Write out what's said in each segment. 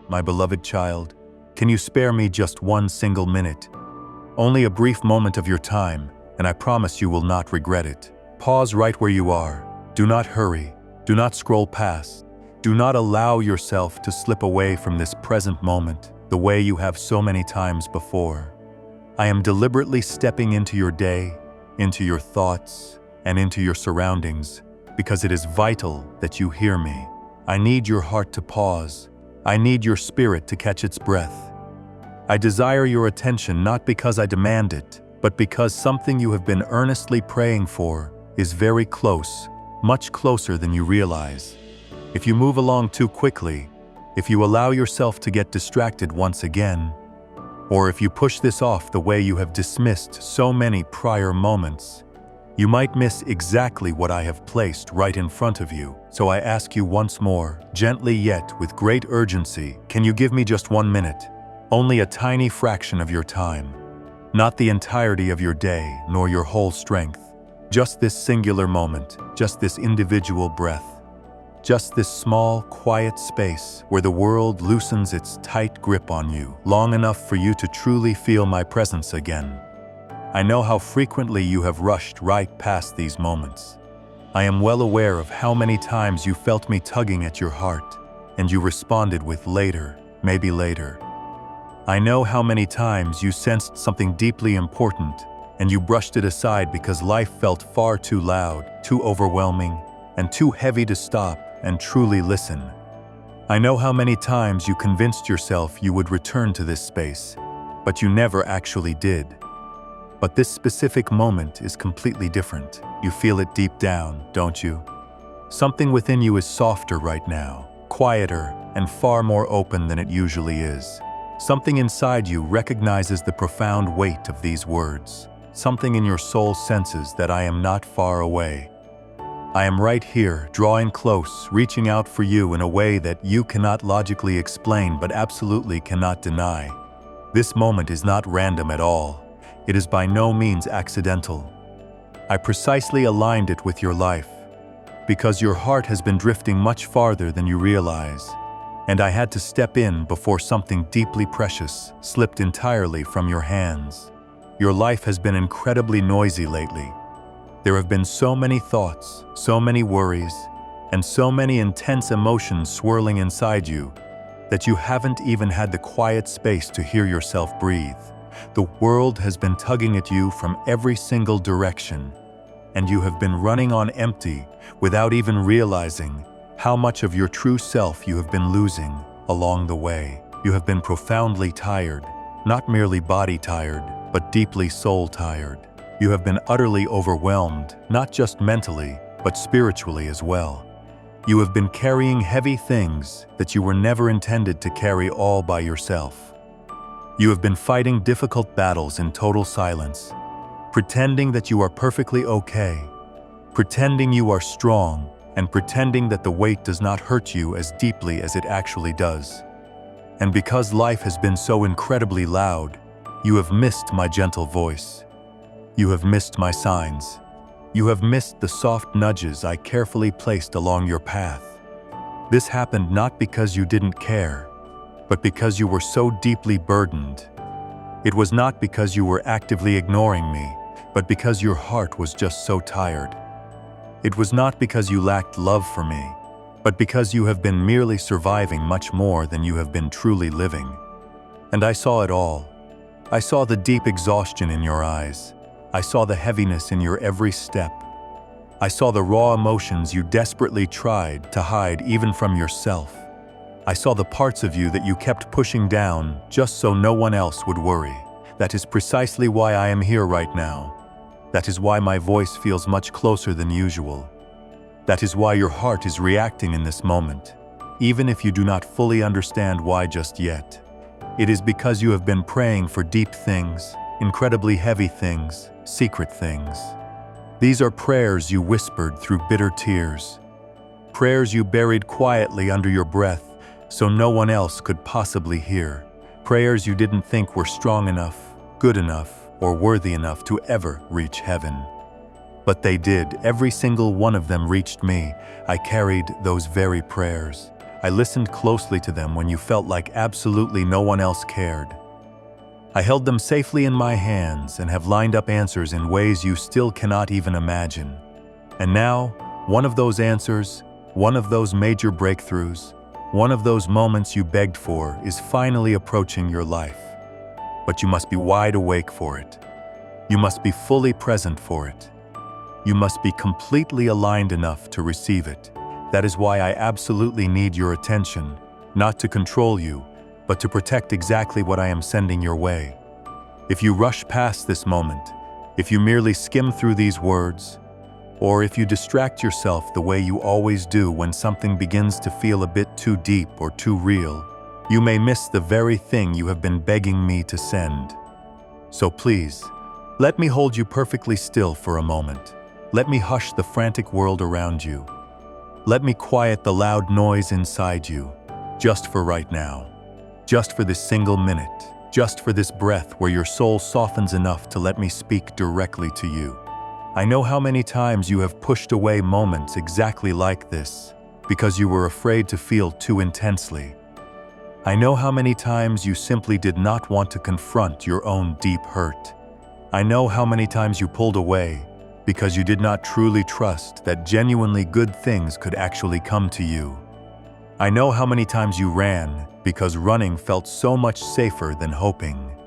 my beloved child, can you spare me just one single minute? Only a brief moment of your time, and I promise you will not regret it. Pause right where you are. Do not hurry. Do not scroll past. Do not allow yourself to slip away from this present moment the way you have so many times before. I am deliberately stepping into your day, into your thoughts, and into your surroundings because it is vital that you hear me. I need your heart to pause. I need your spirit to catch its breath. I desire your attention not because I demand it, but because something you have been earnestly praying for is very close, much closer than you realize. If you move along too quickly, if you allow yourself to get distracted once again, or if you push this off the way you have dismissed so many prior moments, you might miss exactly what I have placed right in front of you. So I ask you once more, gently yet with great urgency, can you give me just 1 minute? Only a tiny fraction of your time. Not the entirety of your day, nor your whole strength. Just this singular moment, just this individual breath. Just this small, quiet space where the world loosens its tight grip on you, long enough for you to truly feel my presence again. I know how frequently you have rushed right past these moments. I am well aware of how many times you felt me tugging at your heart, and you responded with later, maybe later. I know how many times you sensed something deeply important, and you brushed it aside because life felt far too loud, too overwhelming, and too heavy to stop and truly listen. I know how many times you convinced yourself you would return to this space, but you never actually did. But this specific moment is completely different. You feel it deep down, don't you? Something within you is softer right now, quieter, and far more open than it usually is. Something inside you recognizes the profound weight of these words. Something in your soul senses that I am not far away. I am right here, drawing close, reaching out for you in a way that you cannot logically explain but absolutely cannot deny. This moment is not random at all. It is by no means accidental. I precisely aligned it with your life, because your heart has been drifting much farther than you realize, and I had to step in before something deeply precious slipped entirely from your hands. Your life has been incredibly noisy lately. There have been so many thoughts, so many worries, and so many intense emotions swirling inside you that you haven't even had the quiet space to hear yourself breathe. The world has been tugging at you from every single direction, and you have been running on empty without even realizing how much of your true self you have been losing along the way. You have been profoundly tired, not merely body tired, but deeply soul tired. You have been utterly overwhelmed, not just mentally, but spiritually as well. You have been carrying heavy things that you were never intended to carry all by yourself. You have been fighting difficult battles in total silence, pretending that you are perfectly okay, pretending you are strong, and pretending that the weight does not hurt you as deeply as it actually does. And because life has been so incredibly loud, you have missed my gentle voice. You have missed my signs. You have missed the soft nudges I carefully placed along your path. This happened not because you didn't care, but because you were so deeply burdened. It was not because you were actively ignoring me, but because your heart was just so tired. It was not because you lacked love for me, but because you have been merely surviving much more than you have been truly living. And I saw it all. I saw the deep exhaustion in your eyes. I saw the heaviness in your every step. I saw the raw emotions you desperately tried to hide even from yourself. I saw the parts of you that you kept pushing down just so no one else would worry. That is precisely why I am here right now. That is why my voice feels much closer than usual. That is why your heart is reacting in this moment, even if you do not fully understand why just yet. It is because you have been praying for deep things, incredibly heavy things, secret things. These are prayers you whispered through bitter tears. Prayers you buried quietly under your breath so no one else could possibly hear. Prayers you didn't think were strong enough, good enough, or worthy enough to ever reach heaven. But they did. Every single one of them reached me. I carried those very prayers. I listened closely to them when you felt like absolutely no one else cared. I held them safely in my hands and have lined up answers in ways you still cannot even imagine. And now, one of those answers, one of those major breakthroughs, one of those moments you begged for is finally approaching your life. But you must be wide awake for it. You must be fully present for it. You must be completely aligned enough to receive it. That is why I absolutely need your attention, not to control you, but to protect exactly what I am sending your way. If you rush past this moment, if you merely skim through these words, or if you distract yourself the way you always do when something begins to feel a bit too deep or too real, you may miss the very thing you have been begging me to send. So please, let me hold you perfectly still for a moment. Let me hush the frantic world around you. Let me quiet the loud noise inside you, just for right now. Just for this single minute, just for this breath where your soul softens enough to let me speak directly to you. I know how many times you have pushed away moments exactly like this because you were afraid to feel too intensely. I know how many times you simply did not want to confront your own deep hurt. I know how many times you pulled away because you did not truly trust that genuinely good things could actually come to you. I know how many times you ran because running felt so much safer than hoping.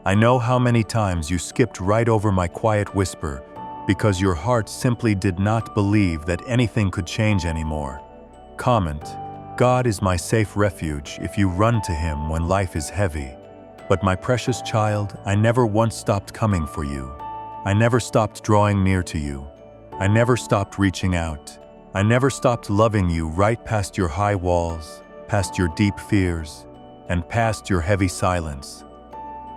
I know how many times you skipped right over my quiet whisper because your heart simply did not believe that anything could change anymore. Comment, God is my safe refuge if you run to Him when life is heavy. But my precious child, I never once stopped coming for you. I never stopped drawing near to you. I never stopped reaching out. I never stopped loving you right past your high walls, past your deep fears, and past your heavy silence.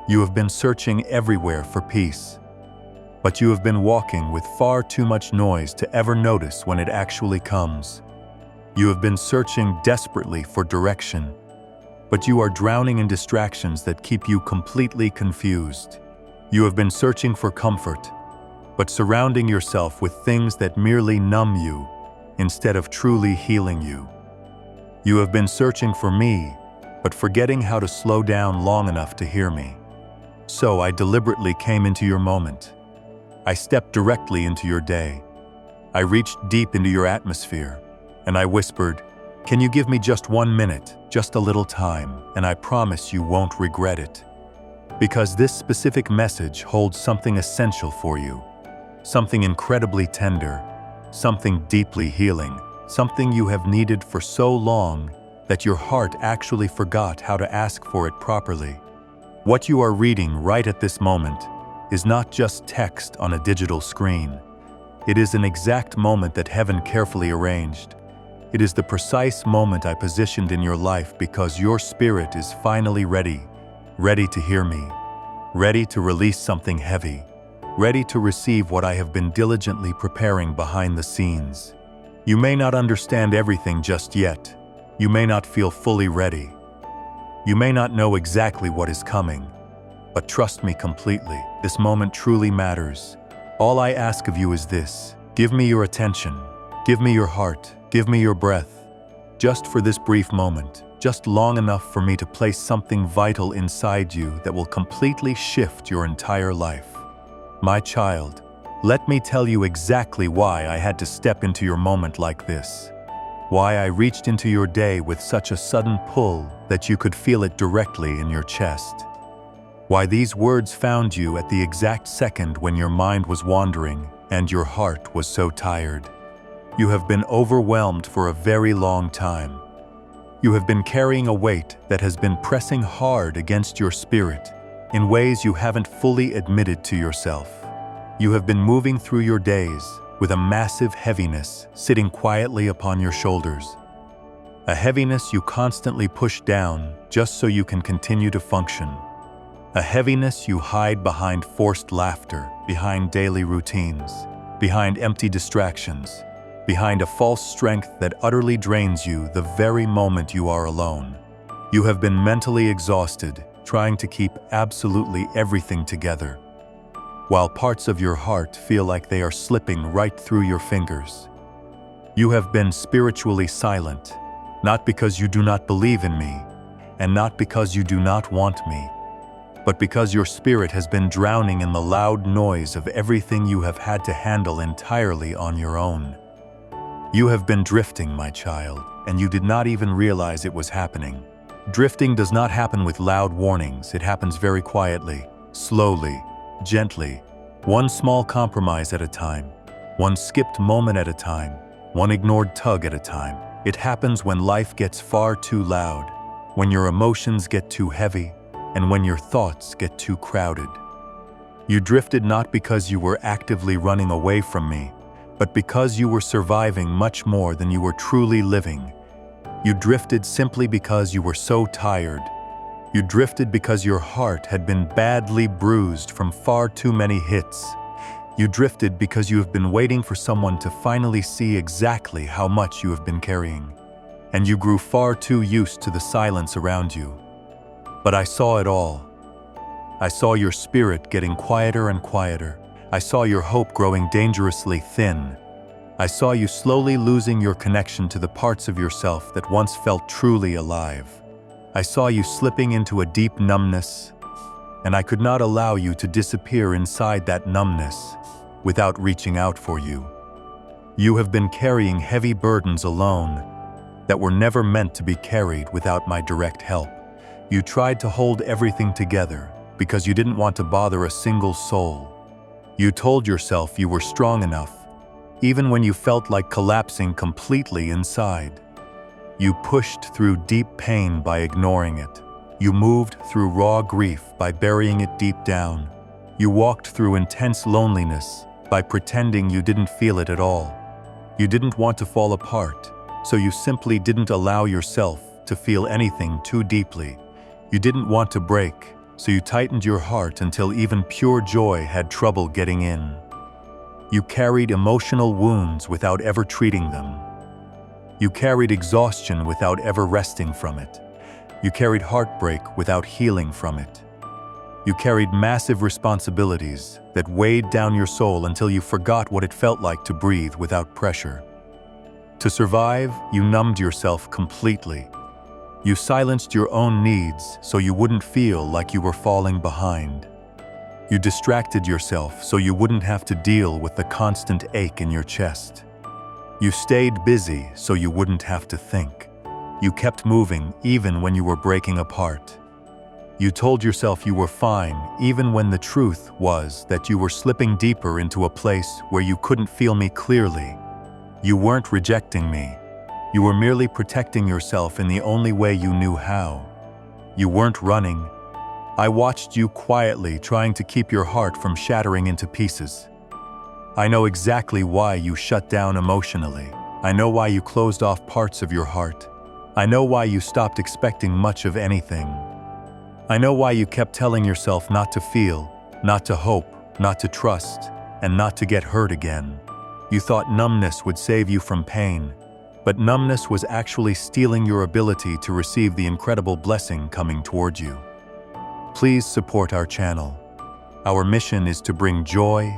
You have been searching everywhere for peace, but you have been walking with far too much noise to ever notice when it actually comes. You have been searching desperately for direction, but you are drowning in distractions that keep you completely confused. You have been searching for comfort, but surrounding yourself with things that merely numb you instead of truly healing you. You have been searching for me, but forgetting how to slow down long enough to hear me. So I deliberately came into your moment. I stepped directly into your day. I reached deep into your atmosphere, and I whispered, "Can you give me just 1 minute, just a little time, and I promise you won't regret it." Because this specific message holds something essential for you, something incredibly tender, something deeply healing, something you have needed for so long that your heart actually forgot how to ask for it properly. What you are reading right at this moment is not just text on a digital screen. It is an exact moment that heaven carefully arranged. It is the precise moment I positioned in your life because your spirit is finally ready to hear me, ready to release something heavy, ready to receive what I have been diligently preparing behind the scenes. You may not understand everything just yet. You may not feel fully ready. You may not know exactly what is coming, but trust me completely, this moment truly matters. All I ask of you is this: give me your attention, give me your heart, give me your breath, just for this brief moment. Just long enough for me to place something vital inside you that will completely shift your entire life. My child, let me tell you exactly why I had to step into your moment like this. Why I reached into your day with such a sudden pull that you could feel it directly in your chest. Why these words found you at the exact second when your mind was wandering and your heart was so tired. You have been overwhelmed for a very long time. You have been carrying a weight that has been pressing hard against your spirit in ways you haven't fully admitted to yourself. You have been moving through your days with a massive heaviness sitting quietly upon your shoulders. A heaviness you constantly push down just so you can continue to function. A heaviness you hide behind forced laughter, behind daily routines, behind empty distractions, behind a false strength that utterly drains you the very moment you are alone. You have been mentally exhausted, trying to keep absolutely everything together, while parts of your heart feel like they are slipping right through your fingers. You have been spiritually silent, Not because you do not believe in me, and not because you do not want me, but because your spirit has been drowning in the loud noise of everything you have had to handle entirely on your own. You have been drifting, my child, and you did not even realize it was happening. Drifting does not happen with loud warnings. It happens very quietly, slowly, gently, one small compromise at a time, one skipped moment at a time, one ignored tug at a time. It happens when life gets far too loud, when your emotions get too heavy, and when your thoughts get too crowded. You drifted not because you were actively running away from me, but because you were surviving much more than you were truly living. You drifted simply because you were so tired. You drifted because your heart had been badly bruised from far too many hits. You drifted because you have been waiting for someone to finally see exactly how much you have been carrying. And you grew far too used to the silence around you. But I saw it all. I saw your spirit getting quieter and quieter. I saw your hope growing dangerously thin. I saw you slowly losing your connection to the parts of yourself that once felt truly alive. I saw you slipping into a deep numbness, and I could not allow you to disappear inside that numbness without reaching out for you. You have been carrying heavy burdens alone that were never meant to be carried without my direct help. You tried to hold everything together because you didn't want to bother a single soul. You told yourself you were strong enough, even when you felt like collapsing completely inside. You pushed through deep pain by ignoring it. You moved through raw grief by burying it deep down. You walked through intense loneliness by pretending you didn't feel it at all. You didn't want to fall apart, so you simply didn't allow yourself to feel anything too deeply. You didn't want to break, so you tightened your heart until even pure joy had trouble getting in. You carried emotional wounds without ever treating them. You carried exhaustion without ever resting from it. You carried heartbreak without healing from it. You carried massive responsibilities that weighed down your soul until you forgot what it felt like to breathe without pressure. To survive, you numbed yourself completely. You silenced your own needs so you wouldn't feel like you were falling behind. You distracted yourself so you wouldn't have to deal with the constant ache in your chest. You stayed busy so you wouldn't have to think. You kept moving even when you were breaking apart. You told yourself you were fine even when the truth was that you were slipping deeper into a place where you couldn't feel me clearly. You weren't rejecting me. You were merely protecting yourself in the only way you knew how. You weren't running. I watched you quietly trying to keep your heart from shattering into pieces. I know exactly why you shut down emotionally. I know why you closed off parts of your heart. I know why you stopped expecting much of anything. I know why you kept telling yourself not to feel, not to hope, not to trust, and not to get hurt again. You thought numbness would save you from pain, but numbness was actually stealing your ability to receive the incredible blessing coming toward you. Please support our channel. Our mission is to bring joy,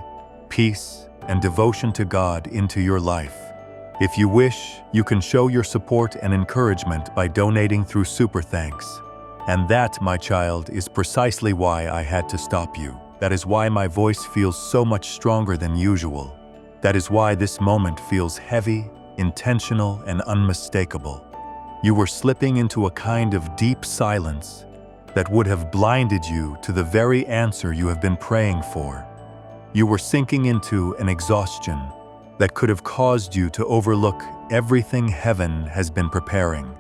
peace, and devotion to God into your life. If you wish, you can show your support and encouragement by donating through Super Thanks. And that, my child, is precisely why I had to stop you. That is why my voice feels so much stronger than usual. That is why this moment feels heavy, intentional, and unmistakable. You were slipping into a kind of deep silence that would have blinded you to the very answer you have been praying for. You were sinking into an exhaustion that could have caused you to overlook everything heaven has been preparing.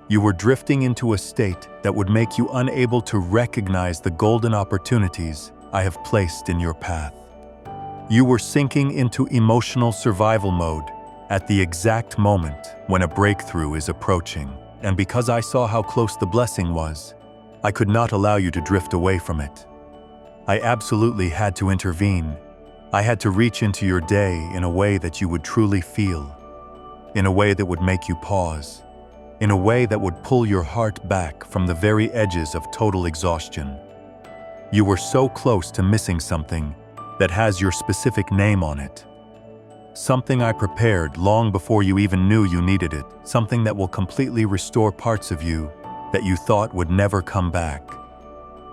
You were drifting into a state that would make you unable to recognize the golden opportunities I have placed in your path. You were sinking into emotional survival mode at the exact moment when a breakthrough is approaching. And because I saw how close the blessing was, I could not allow you to drift away from it. I absolutely had to intervene. I had to reach into your day in a way that you would truly feel, in a way that would make you pause, in a way that would pull your heart back from the very edges of total exhaustion. You were so close to missing something that has your specific name on it. something I prepared long before you even knew you needed it, something that will completely restore parts of you that you thought would never come back.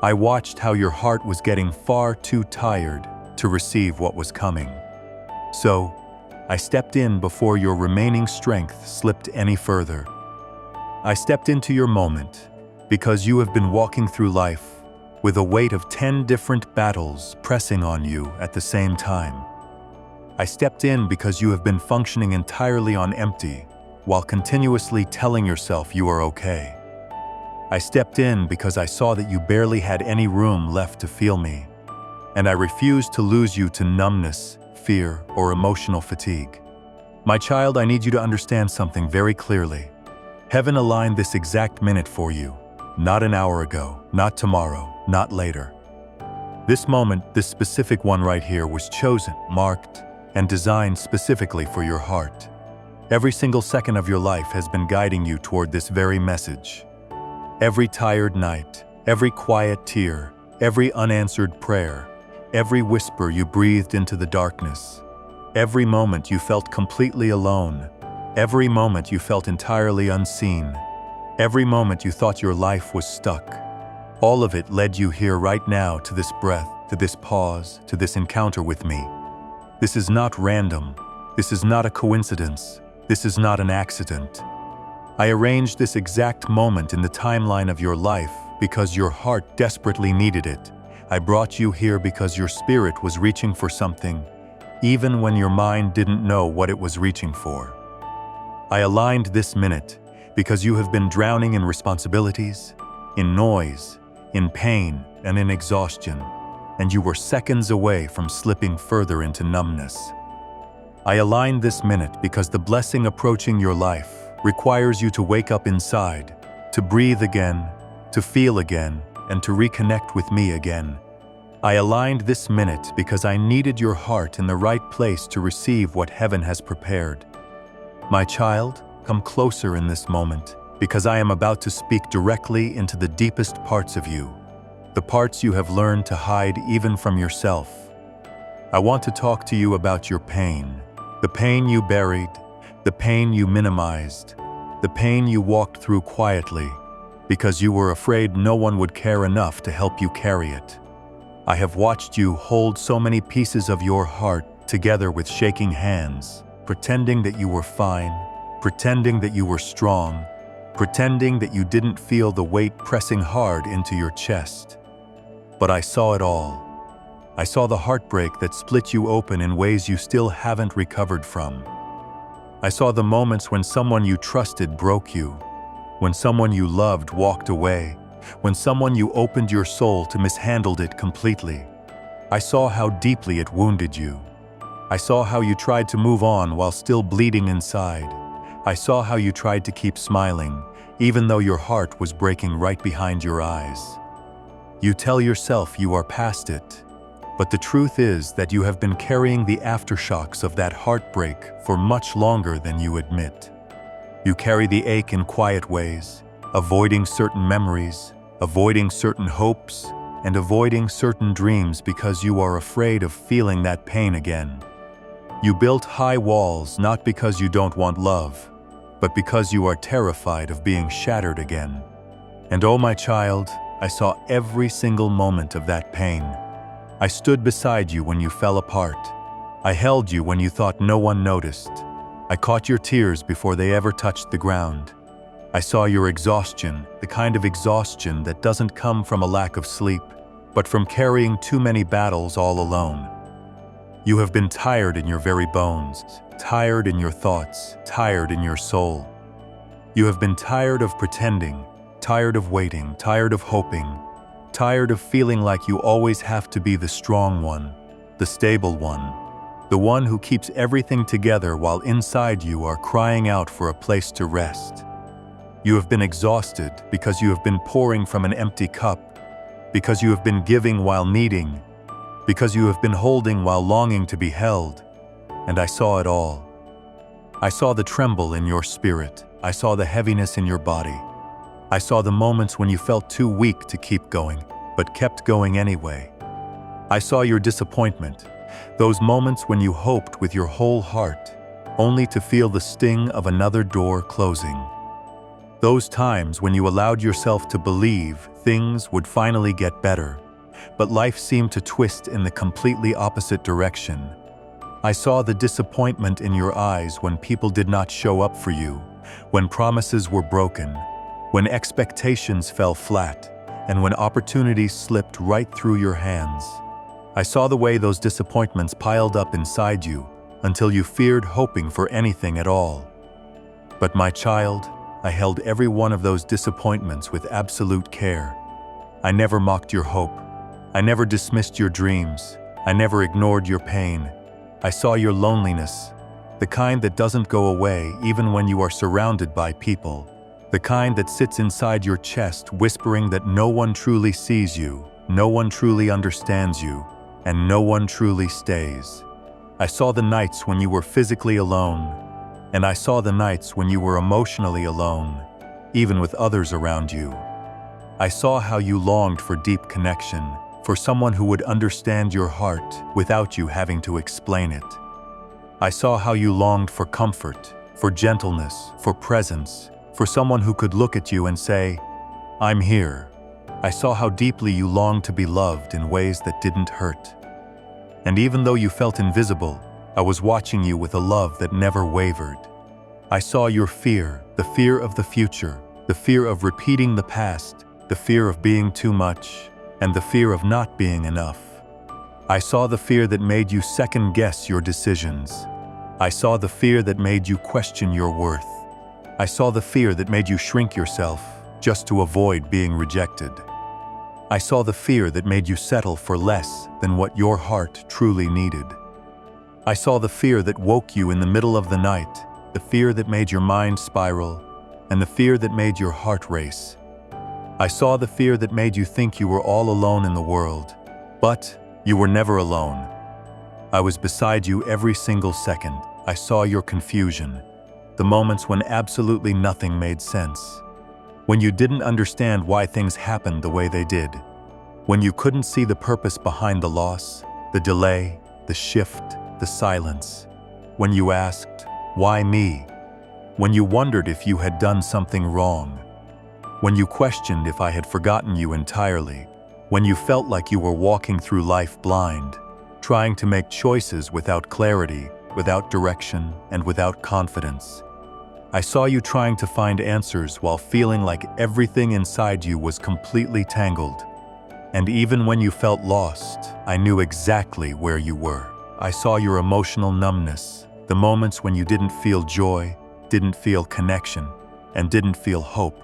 I watched how your heart was getting far too tired to receive what was coming. So, I stepped in before your remaining strength slipped any further. I stepped into your moment because you have been walking through life with a weight of 10 different battles pressing on you at the same time. I stepped in because you have been functioning entirely on empty while continuously telling yourself you are okay. I stepped in because I saw that you barely had any room left to feel me, and I refused to lose you to numbness, fear, or emotional fatigue. My child, I need you to understand something very clearly. Heaven aligned this exact minute for you, not an hour ago, not tomorrow, not later. This moment, this specific one right here, was chosen, marked, and designed specifically for your heart. Every single second of your life has been guiding you toward this very message. Every tired night, every quiet tear, every unanswered prayer, every whisper you breathed into the darkness, every moment you felt completely alone, every moment you felt entirely unseen, every moment you thought your life was stuck, all of it led you here right now to this breath, to this pause, to this encounter with me. This is not random. This is not a coincidence. This is not an accident. I arranged this exact moment in the timeline of your life because your heart desperately needed it. I brought you here because your spirit was reaching for something, even when your mind didn't know what it was reaching for. I aligned this minute because you have been drowning in responsibilities, in noise, in pain, and in exhaustion, and you were seconds away from slipping further into numbness. I aligned this minute because the blessing approaching your life requires you to wake up inside, to breathe again, to feel again, and to reconnect with me again. I aligned this minute because I needed your heart in the right place to receive what heaven has prepared. My child, come closer in this moment, because I am about to speak directly into the deepest parts of you, the parts you have learned to hide even from yourself. I want to talk to you about your pain, the pain you buried, the pain you minimized, the pain you walked through quietly, because you were afraid no one would care enough to help you carry it. I have watched you hold so many pieces of your heart together with shaking hands, pretending that you were fine, pretending that you were strong, pretending that you didn't feel the weight pressing hard into your chest. But I saw it all. I saw the heartbreak that split you open in ways you still haven't recovered from. I saw the moments when someone you trusted broke you, when someone you loved walked away, when someone you opened your soul to mishandled it completely. I saw how deeply it wounded you. I saw how you tried to move on while still bleeding inside. I saw how you tried to keep smiling, even though your heart was breaking right behind your eyes. You tell yourself you are past it, but the truth is that you have been carrying the aftershocks of that heartbreak for much longer than you admit. You carry the ache in quiet ways, avoiding certain memories, avoiding certain hopes, and avoiding certain dreams because you are afraid of feeling that pain again. You built high walls not because you don't want love, but because you are terrified of being shattered again. And oh my child, I saw every single moment of that pain. I stood beside you when you fell apart. I held you when you thought no one noticed. I caught your tears before they ever touched the ground. I saw your exhaustion, the kind of exhaustion that doesn't come from a lack of sleep, but from carrying too many battles all alone. You have been tired in your very bones, tired in your thoughts, tired in your soul. You have been tired of pretending, tired of waiting, tired of hoping, tired of feeling like you always have to be the strong one, the stable one, the one who keeps everything together while inside you are crying out for a place to rest. You have been exhausted because you have been pouring from an empty cup, because you have been giving while needing, because you have been holding while longing to be held. And I saw it all. I saw the tremble in your spirit. I saw the heaviness in your body. I saw the moments when you felt too weak to keep going, but kept going anyway. I saw your disappointment, Those moments when you hoped with your whole heart, only to feel the sting of another door closing. Those times when you allowed yourself to believe things would finally get better, but life seemed to twist in the completely opposite direction. I saw the disappointment in your eyes when people did not show up for you, when promises were broken, when expectations fell flat, and when opportunities slipped right through your hands. I saw the way those disappointments piled up inside you until you feared hoping for anything at all. But my child, I held every one of those disappointments with absolute care. I never mocked your hope. I never dismissed your dreams. I never ignored your pain. I saw your loneliness, the kind that doesn't go away even when you are surrounded by people, the kind that sits inside your chest whispering that no one truly sees you, no one truly understands you, and no one truly stays. I saw the nights when you were physically alone, and I saw the nights when you were emotionally alone, even with others around you. I saw how you longed for deep connection, for someone who would understand your heart without you having to explain it. I saw how you longed for comfort, for gentleness, for presence, for someone who could look at you and say, "I'm here." I saw how deeply you longed to be loved in ways that didn't hurt. And even though you felt invisible, I was watching you with a love that never wavered. I saw your fear, the fear of the future, the fear of repeating the past, the fear of being too much, and the fear of not being enough. I saw the fear that made you second-guess your decisions. I saw the fear that made you question your worth. I saw the fear that made you shrink yourself just to avoid being rejected. I saw the fear that made you settle for less than what your heart truly needed. I saw the fear that woke you in the middle of the night, the fear that made your mind spiral, and the fear that made your heart race. I saw the fear that made you think you were all alone in the world, but you were never alone. I was beside you every single second. I saw your confusion, the moments when absolutely nothing made sense, when you didn't understand why things happened the way they did, when you couldn't see the purpose behind the loss, the delay, the shift, the silence, when you asked, "Why me?" When you wondered if you had done something wrong, when you questioned if I had forgotten you entirely, when you felt like you were walking through life blind, trying to make choices without clarity, without direction, and without confidence. I saw you trying to find answers while feeling like everything inside you was completely tangled. And even when you felt lost, I knew exactly where you were. I saw your emotional numbness, the moments when you didn't feel joy, didn't feel connection, and didn't feel hope.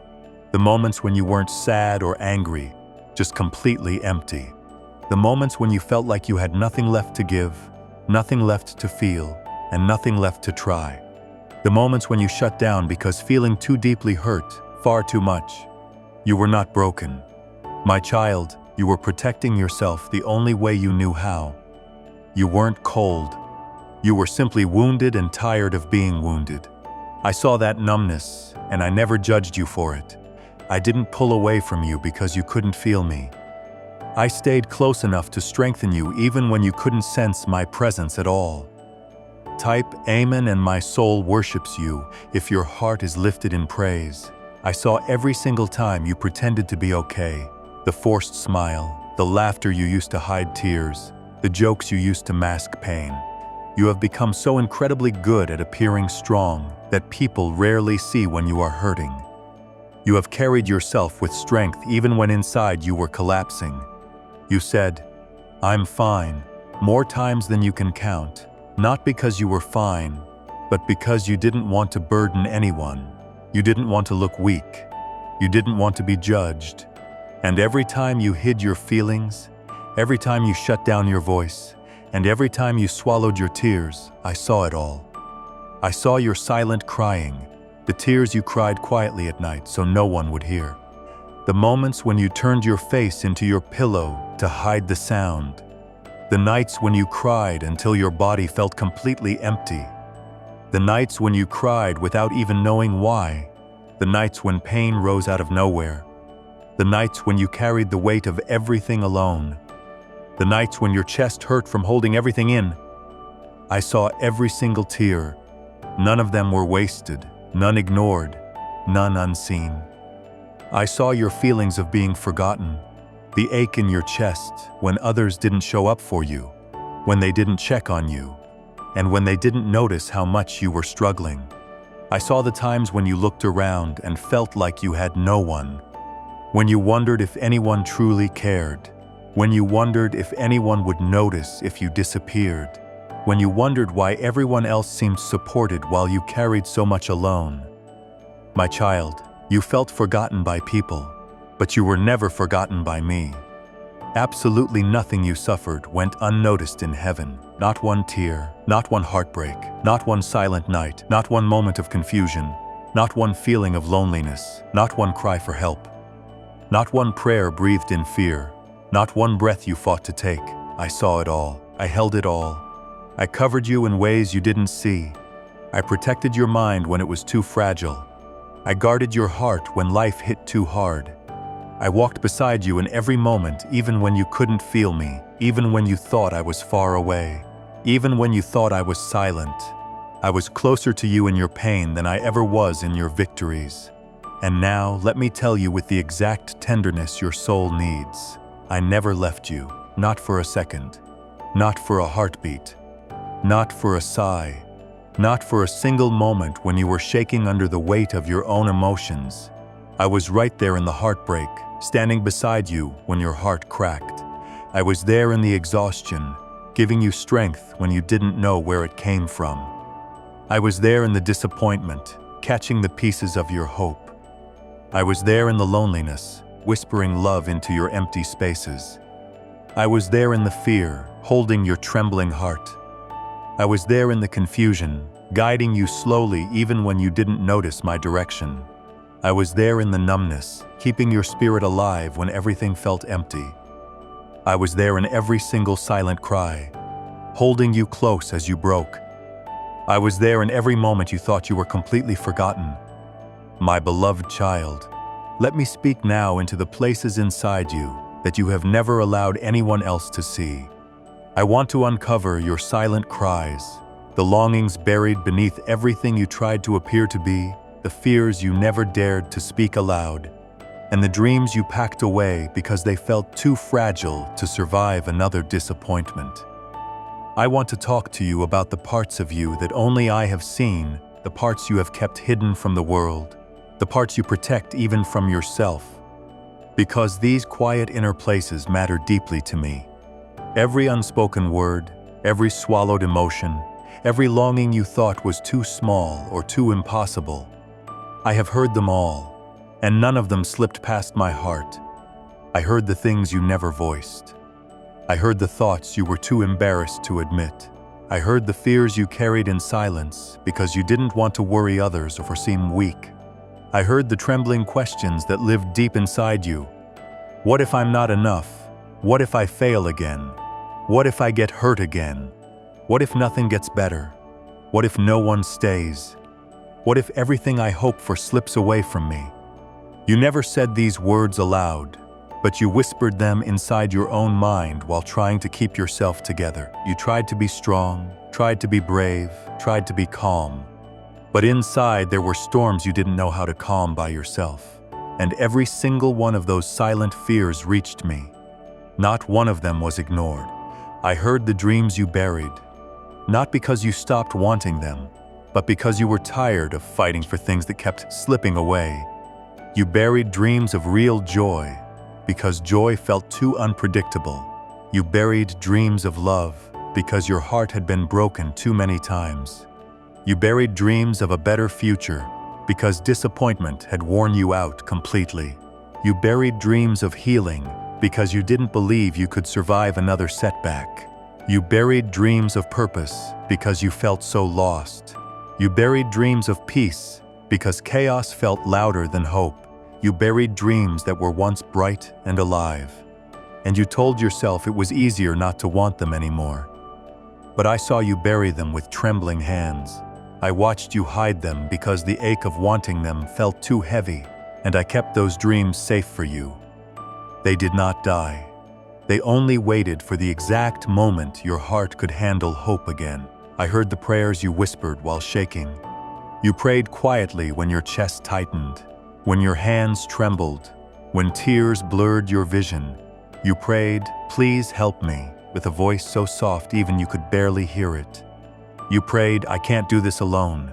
The moments when you weren't sad or angry, just completely empty. The moments when you felt like you had nothing left to give, nothing left to feel, and nothing left to try. The moments when you shut down because feeling too deeply hurt, far too much. You were not broken. My child, you were protecting yourself the only way you knew how. You weren't cold. You were simply wounded and tired of being wounded. I saw that numbness, and I never judged you for it. I didn't pull away from you because you couldn't feel me. I stayed close enough to strengthen you even when you couldn't sense my presence at all. Type Amen and my soul worships you if your heart is lifted in praise. I saw every single time you pretended to be okay, the forced smile, the laughter you used to hide tears, the jokes you used to mask pain. You have become so incredibly good at appearing strong that people rarely see when you are hurting. You have carried yourself with strength even when inside you were collapsing. You said, "I'm fine," more times than you can count. Not because you were fine, but because you didn't want to burden anyone. You didn't want to look weak. You didn't want to be judged. And every time you hid your feelings, every time you shut down your voice, and every time you swallowed your tears, I saw it all. I saw your silent crying, the tears you cried quietly at night so no one would hear. The moments when you turned your face into your pillow to hide the sound. The nights when you cried until your body felt completely empty. The nights when you cried without even knowing why. The nights when pain rose out of nowhere. The nights when you carried the weight of everything alone. the nights when your chest hurt from holding everything in. I saw every single tear. None of them were wasted, none ignored, none unseen. I saw your feelings of being forgotten, the ache in your chest when others didn't show up for you, when they didn't check on you, and when they didn't notice how much you were struggling. I saw the times when you looked around and felt like you had no one, when you wondered if anyone truly cared, when you wondered if anyone would notice if you disappeared, when you wondered why everyone else seemed supported while you carried so much alone. My child, you felt forgotten by people, but you were never forgotten by me. Absolutely nothing you suffered went unnoticed in heaven. Not one tear, not one heartbreak, not one silent night, not one moment of confusion, not one feeling of loneliness, not one cry for help, not one prayer breathed in fear, not one breath you fought to take. I saw it all. I held it all. I covered you in ways you didn't see. I protected your mind when it was too fragile. I guarded your heart when life hit too hard. I walked beside you in every moment, even when you couldn't feel me, even when you thought I was far away, even when you thought I was silent. I was closer to you in your pain than I ever was in your victories. And now, let me tell you with the exact tenderness your soul needs. I never left you, not for a second, not for a heartbeat, not for a sigh, not for a single moment when you were shaking under the weight of your own emotions. I was right there in the heartbreak, standing beside you when your heart cracked. I was there in the exhaustion, giving you strength when you didn't know where it came from. I was there in the disappointment, catching the pieces of your hope. I was there in the loneliness, whispering love into your empty spaces. I was there in the fear, holding your trembling heart. I was there in the confusion, guiding you slowly even when you didn't notice my direction. I was there in the numbness, keeping your spirit alive when everything felt empty. I was there in every single silent cry, holding you close as you broke. I was there in every moment you thought you were completely forgotten. My beloved child, let me speak now into the places inside you that you have never allowed anyone else to see. I want to uncover your silent cries, the longings buried beneath everything you tried to appear to be, the fears you never dared to speak aloud, and the dreams you packed away because they felt too fragile to survive another disappointment. I want to talk to you about the parts of you that only I have seen, the parts you have kept hidden from the world, the parts you protect even from yourself, because these quiet inner places matter deeply to me. Every unspoken word, every swallowed emotion, every longing you thought was too small or too impossible. I have heard them all, and none of them slipped past my heart. I heard the things you never voiced. I heard the thoughts you were too embarrassed to admit. I heard the fears you carried in silence because you didn't want to worry others or seem weak. I heard the trembling questions that lived deep inside you. What if I'm not enough? What if I fail again? What if I get hurt again? What if nothing gets better? What if no one stays? What if everything I hope for slips away from me? You never said these words aloud, but you whispered them inside your own mind while trying to keep yourself together. You tried to be strong, tried to be brave, tried to be calm. But inside there were storms you didn't know how to calm by yourself. And every single one of those silent fears reached me. Not one of them was ignored. I heard the dreams you buried, not because you stopped wanting them, but because you were tired of fighting for things that kept slipping away. You buried dreams of real joy because joy felt too unpredictable. You buried dreams of love because your heart had been broken too many times. You buried dreams of a better future because disappointment had worn you out completely. You buried dreams of healing because you didn't believe you could survive another setback. You buried dreams of purpose because you felt so lost. You buried dreams of peace because chaos felt louder than hope. You buried dreams that were once bright and alive. And you told yourself it was easier not to want them anymore. But I saw you bury them with trembling hands. I watched you hide them because the ache of wanting them felt too heavy, and I kept those dreams safe for you. They did not die. They only waited for the exact moment your heart could handle hope again. I heard the prayers you whispered while shaking. You prayed quietly when your chest tightened, when your hands trembled, when tears blurred your vision. You prayed, "Please help me," with a voice so soft even you could barely hear it. You prayed, "I can't do this alone."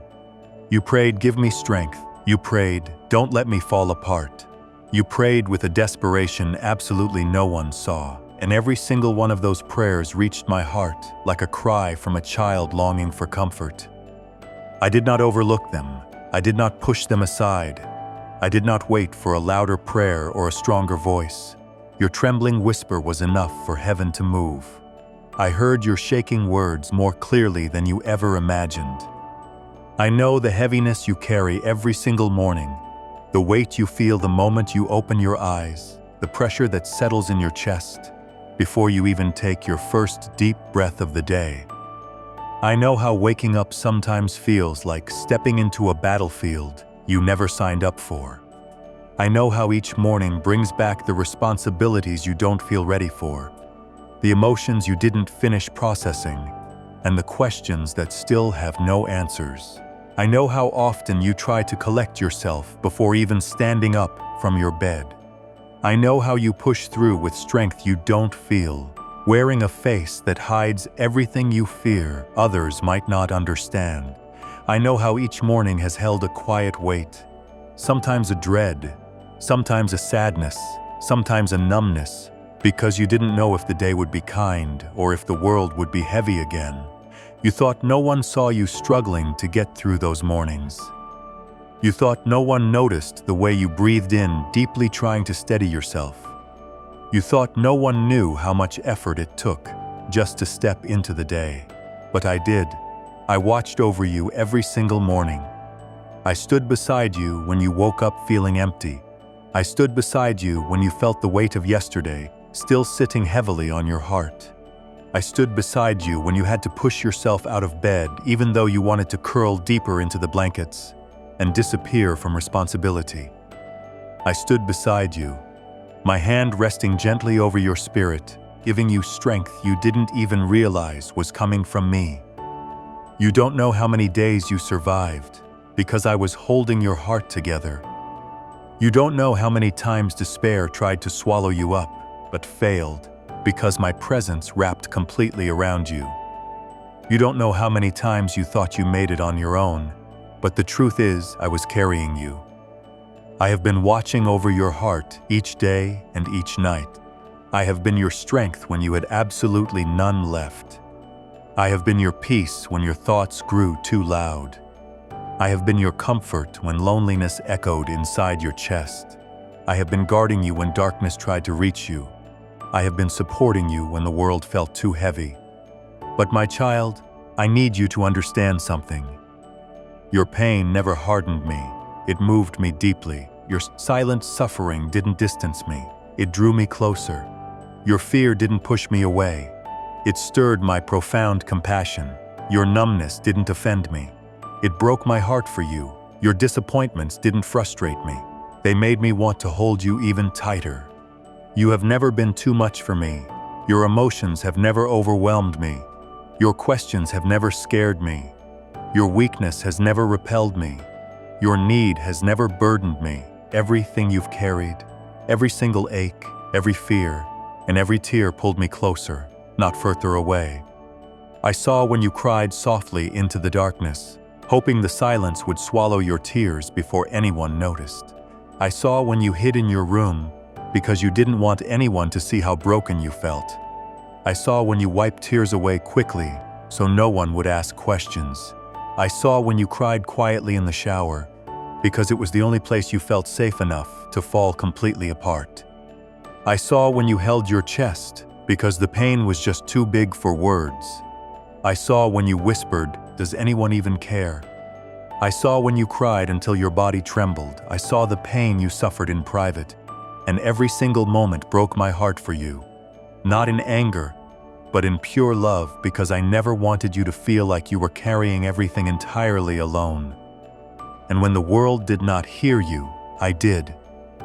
You prayed, "Give me strength." You prayed, "Don't let me fall apart." You prayed with a desperation absolutely no one saw, and every single one of those prayers reached my heart like a cry from a child longing for comfort. I did not overlook them. I did not push them aside. I did not wait for a louder prayer or a stronger voice. Your trembling whisper was enough for heaven to move. I heard your shaking words more clearly than you ever imagined. I know the heaviness you carry every single morning, the weight you feel the moment you open your eyes, the pressure that settles in your chest before you even take your first deep breath of the day. I know how waking up sometimes feels like stepping into a battlefield you never signed up for. I know how each morning brings back the responsibilities you don't feel ready for, the emotions you didn't finish processing, and the questions that still have no answers. I know how often you try to collect yourself before even standing up from your bed. I know how you push through with strength you don't feel, wearing a face that hides everything you fear others might not understand. I know how each morning has held a quiet weight, sometimes a dread, sometimes a sadness, sometimes a numbness, because you didn't know if the day would be kind or if the world would be heavy again. You thought no one saw you struggling to get through those mornings. You thought no one noticed the way you breathed in, deeply trying to steady yourself. You thought no one knew how much effort it took just to step into the day. But I did. I watched over you every single morning. I stood beside you when you woke up feeling empty. I stood beside you when you felt the weight of yesterday still sitting heavily on your heart. I stood beside you when you had to push yourself out of bed even though you wanted to curl deeper into the blankets and disappear from responsibility. I stood beside you, my hand resting gently over your spirit, giving you strength you didn't even realize was coming from me. You don't know how many days you survived because I was holding your heart together. You don't know how many times despair tried to swallow you up, but failed because my presence wrapped completely around you. You don't know how many times you thought you made it on your own, but the truth is I was carrying you. I have been watching over your heart each day and each night. I have been your strength when you had absolutely none left. I have been your peace when your thoughts grew too loud. I have been your comfort when loneliness echoed inside your chest. I have been guarding you when darkness tried to reach you. I have been supporting you when the world felt too heavy. But my child, I need you to understand something. Your pain never hardened me. It moved me deeply. Your silent suffering didn't distance me. It drew me closer. Your fear didn't push me away. It stirred my profound compassion. Your numbness didn't offend me. It broke my heart for you. Your disappointments didn't frustrate me. They made me want to hold you even tighter. You have never been too much for me. Your emotions have never overwhelmed me. Your questions have never scared me. Your weakness has never repelled me. Your need has never burdened me. Everything you've carried, every single ache, every fear, and every tear pulled me closer, not further away. I saw when you cried softly into the darkness, hoping the silence would swallow your tears before anyone noticed. I saw when you hid in your room because you didn't want anyone to see how broken you felt. I saw when you wiped tears away quickly so no one would ask questions. I saw when you cried quietly in the shower because it was the only place you felt safe enough to fall completely apart. I saw when you held your chest because the pain was just too big for words. I saw when you whispered, "Does anyone even care?" I saw when you cried until your body trembled. I saw the pain you suffered in private, and every single moment broke my heart for you. Not in anger, but in pure love, because I never wanted you to feel like you were carrying everything entirely alone. And when the world did not hear you, I did.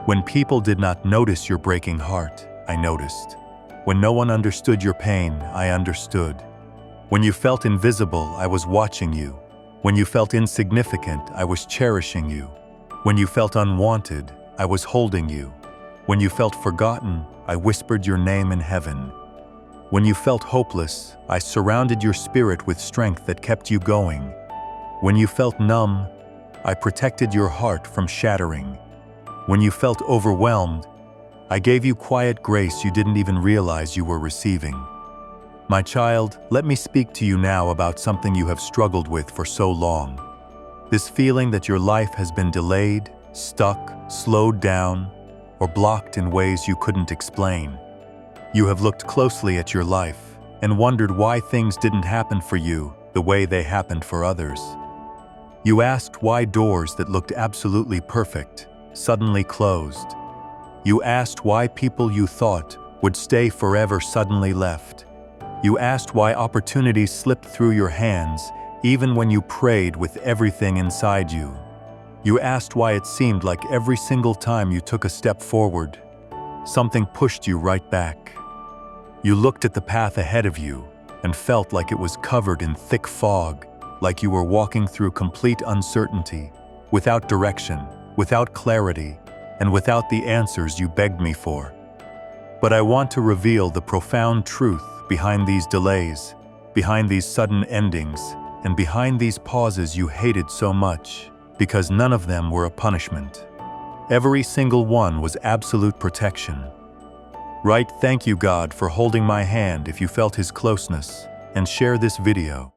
When people did not notice your breaking heart, I noticed. When no one understood your pain, I understood. When you felt invisible, I was watching you. When you felt insignificant, I was cherishing you. When you felt unwanted, I was holding you. When you felt forgotten, I whispered your name in heaven. When you felt hopeless, I surrounded your spirit with strength that kept you going. When you felt numb, I protected your heart from shattering. When you felt overwhelmed, I gave you quiet grace you didn't even realize you were receiving. My child, let me speak to you now about something you have struggled with for so long. This feeling that your life has been delayed, stuck, slowed down, or blocked in ways you couldn't explain. You have looked closely at your life and wondered why things didn't happen for you the way they happened for others. You asked why doors that looked absolutely perfect suddenly closed. You asked why people you thought would stay forever suddenly left. You asked why opportunities slipped through your hands even when you prayed with everything inside you. You asked why it seemed like every single time you took a step forward, something pushed you right back. You looked at the path ahead of you and felt like it was covered in thick fog, like you were walking through complete uncertainty, without direction, without clarity, and without the answers you begged me for. But I want to reveal the profound truth behind these delays, behind these sudden endings, and behind these pauses you hated so much, because none of them were a punishment. Every single one was absolute protection. Write, "Thank you, God, for holding my hand" if you felt His closeness, and share this video.